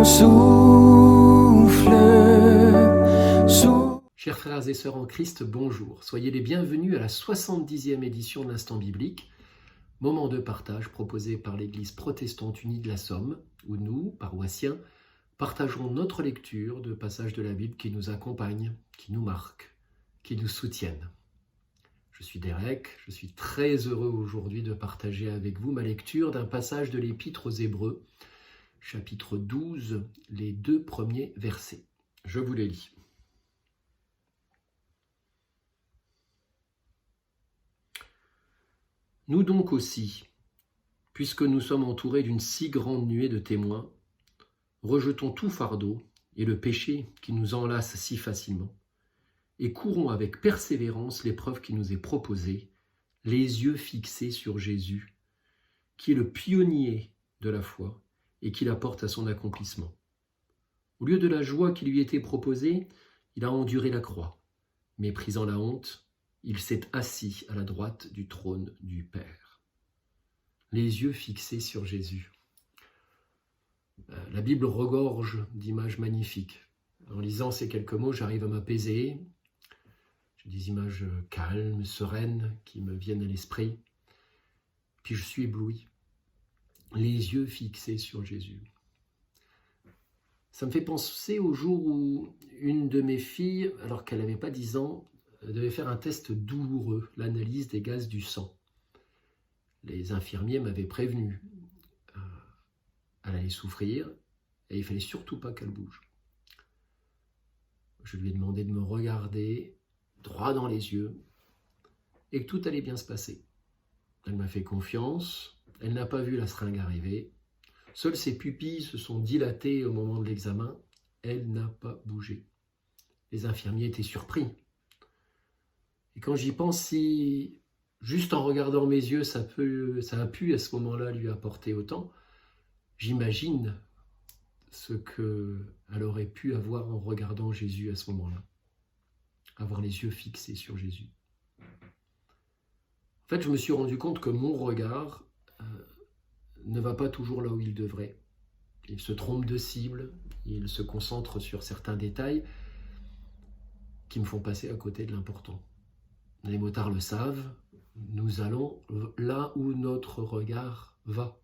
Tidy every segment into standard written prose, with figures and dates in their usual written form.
ton souffle. Chers frères et sœurs en Christ, bonjour. Soyez les bienvenus à la 70e édition de l'Instant biblique, moment de partage proposé par l'Église protestante unie de la Somme, où nous, paroissiens, partagerons notre lecture de passages de la Bible qui nous accompagnent, qui nous marquent, qui nous soutiennent. Je suis Derek, je suis très heureux aujourd'hui de partager avec vous ma lecture d'un passage de l'Épître aux Hébreux, chapitre 12, les 2 premiers versets. Je vous les lis. Nous donc aussi, puisque nous sommes entourés d'une si grande nuée de témoins, rejetons tout fardeau et le péché qui nous enlace si facilement, et courons avec persévérance l'épreuve qui nous est proposée, les yeux fixés sur Jésus, qui est le pionnier de la foi et qui la porte à son accomplissement. Au lieu de la joie qui lui était proposée, il a enduré la croix, méprisant la honte, il s'est assis à la droite du trône du Père. Les yeux fixés sur Jésus. La Bible regorge d'images magnifiques. En lisant ces quelques mots, j'arrive à m'apaiser. J'ai des images calmes, sereines qui me viennent à l'esprit. Puis je suis ébloui. Les yeux fixés sur Jésus. Ça me fait penser au jour où une de mes filles, alors qu'elle n'avait pas 10 ans, devait faire un test douloureux, l'analyse des gaz du sang. Les infirmiers m'avaient prévenu. Elle allait souffrir et il fallait surtout pas qu'elle bouge. Je lui ai demandé de me regarder droit dans les yeux et que tout allait bien se passer. Elle m'a fait confiance, elle n'a pas vu la seringue arriver. Seules ses pupilles se sont dilatées au moment de l'examen. Elle n'a pas bougé. Les infirmiers étaient surpris. Et quand j'y pense, si juste en regardant mes yeux, ça a pu à ce moment-là lui apporter autant, j'imagine ce qu'elle aurait pu avoir en regardant Jésus à ce moment-là. Avoir les yeux fixés sur Jésus. En fait, je me suis rendu compte que mon regard ne va pas toujours là où il devrait. Il se trompe de cible, il se concentre sur certains détails qui me font passer à côté de l'important. Les motards le savent, nous allons là où notre regard va.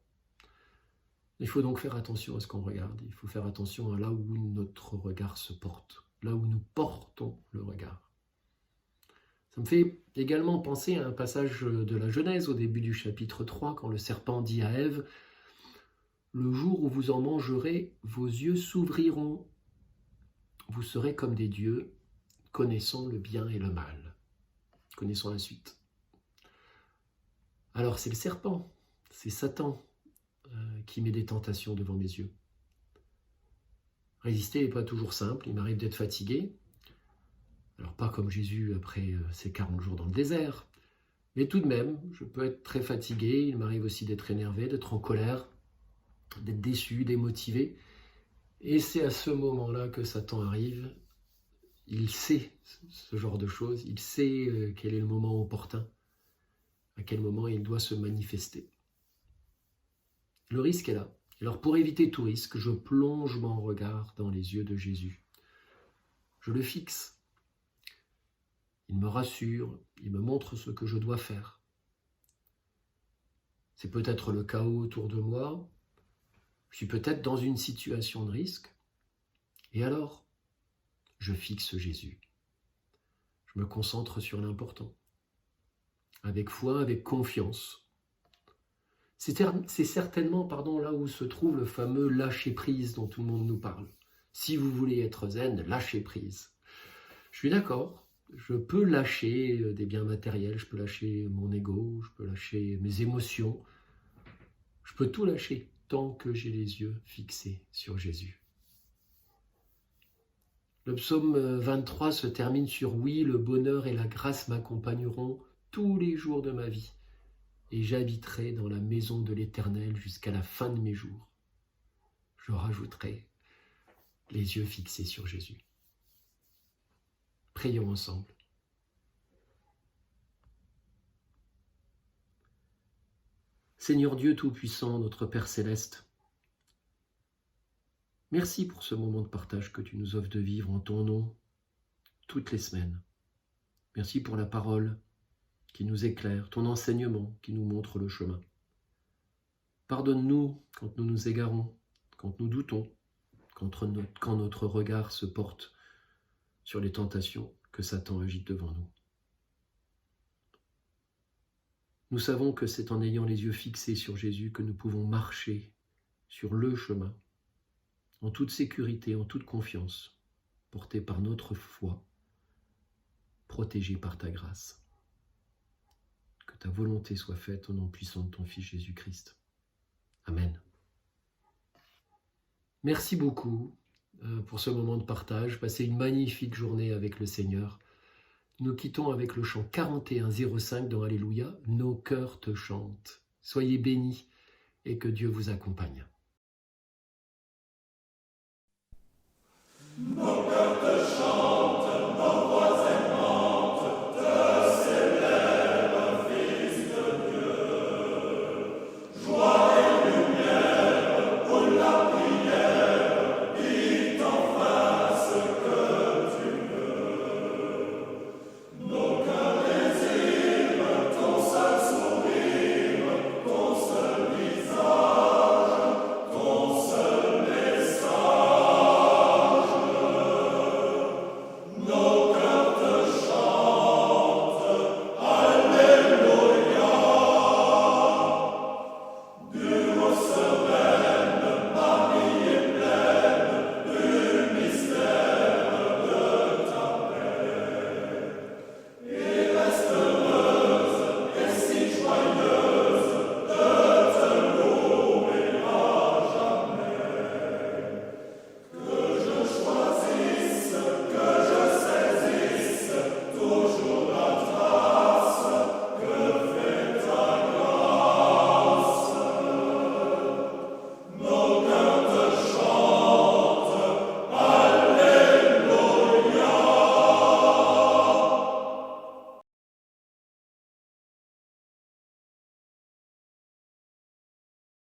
Il faut donc faire attention à ce qu'on regarde, il faut faire attention à là où notre regard se porte, là où nous portons le regard. Ça me fait également penser à un passage de la Genèse au début du chapitre 3, quand le serpent dit à Ève « Le jour où vous en mangerez, vos yeux s'ouvriront. Vous serez comme des dieux, connaissant le bien et le mal. » Connaissons la suite. Alors c'est le serpent, c'est Satan qui met des tentations devant mes yeux. Résister n'est pas toujours simple, il m'arrive d'être fatigué. Alors pas comme Jésus après ses 40 jours dans le désert, mais tout de même, je peux être très fatigué, il m'arrive aussi d'être énervé, d'être en colère, d'être déçu, démotivé. Et c'est à ce moment-là que Satan arrive. Il sait ce genre de choses, il sait quel est le moment opportun, à quel moment il doit se manifester. Le risque est là. Alors pour éviter tout risque, je plonge mon regard dans les yeux de Jésus. Je le fixe. Il me rassure, il me montre ce que je dois faire. C'est peut-être le chaos autour de moi, je suis peut-être dans une situation de risque. Et alors, je fixe Jésus. Je me concentre sur l'important. Avec foi, avec confiance. C'est certainement là où se trouve le fameux lâcher-prise dont tout le monde nous parle. Si vous voulez être zen, lâchez prise. Je suis d'accord, je peux lâcher des biens matériels, je peux lâcher mon ego, je peux lâcher mes émotions. Je peux tout lâcher tant que j'ai les yeux fixés sur Jésus. Le psaume 23 se termine sur « Oui, le bonheur et la grâce m'accompagneront tous les jours de ma vie. Et j'habiterai dans la maison de l'Éternel jusqu'à la fin de mes jours. » Je rajouterai les yeux fixés sur Jésus. Prions ensemble. Seigneur Dieu Tout-Puissant, notre Père Céleste, Merci pour ce moment de partage que tu nous offres de vivre en ton nom toutes les semaines. Merci pour la parole qui nous éclaire, ton enseignement qui nous montre le chemin. Pardonne-nous quand nous nous égarons, quand nous doutons, quand notre regard se porte sur les tentations que Satan agite devant nous. Nous savons que c'est en ayant les yeux fixés sur Jésus que nous pouvons marcher sur le chemin, en toute sécurité, en toute confiance, portés par notre foi, protégés par ta grâce. Que ta volonté soit faite au nom puissant de ton Fils Jésus-Christ. Amen. Merci beaucoup pour ce moment de partage. Passez une magnifique journée avec le Seigneur. Nous quittons avec le chant 4105 dans Alléluia. Nos cœurs te chantent. Soyez bénis et que Dieu vous accompagne.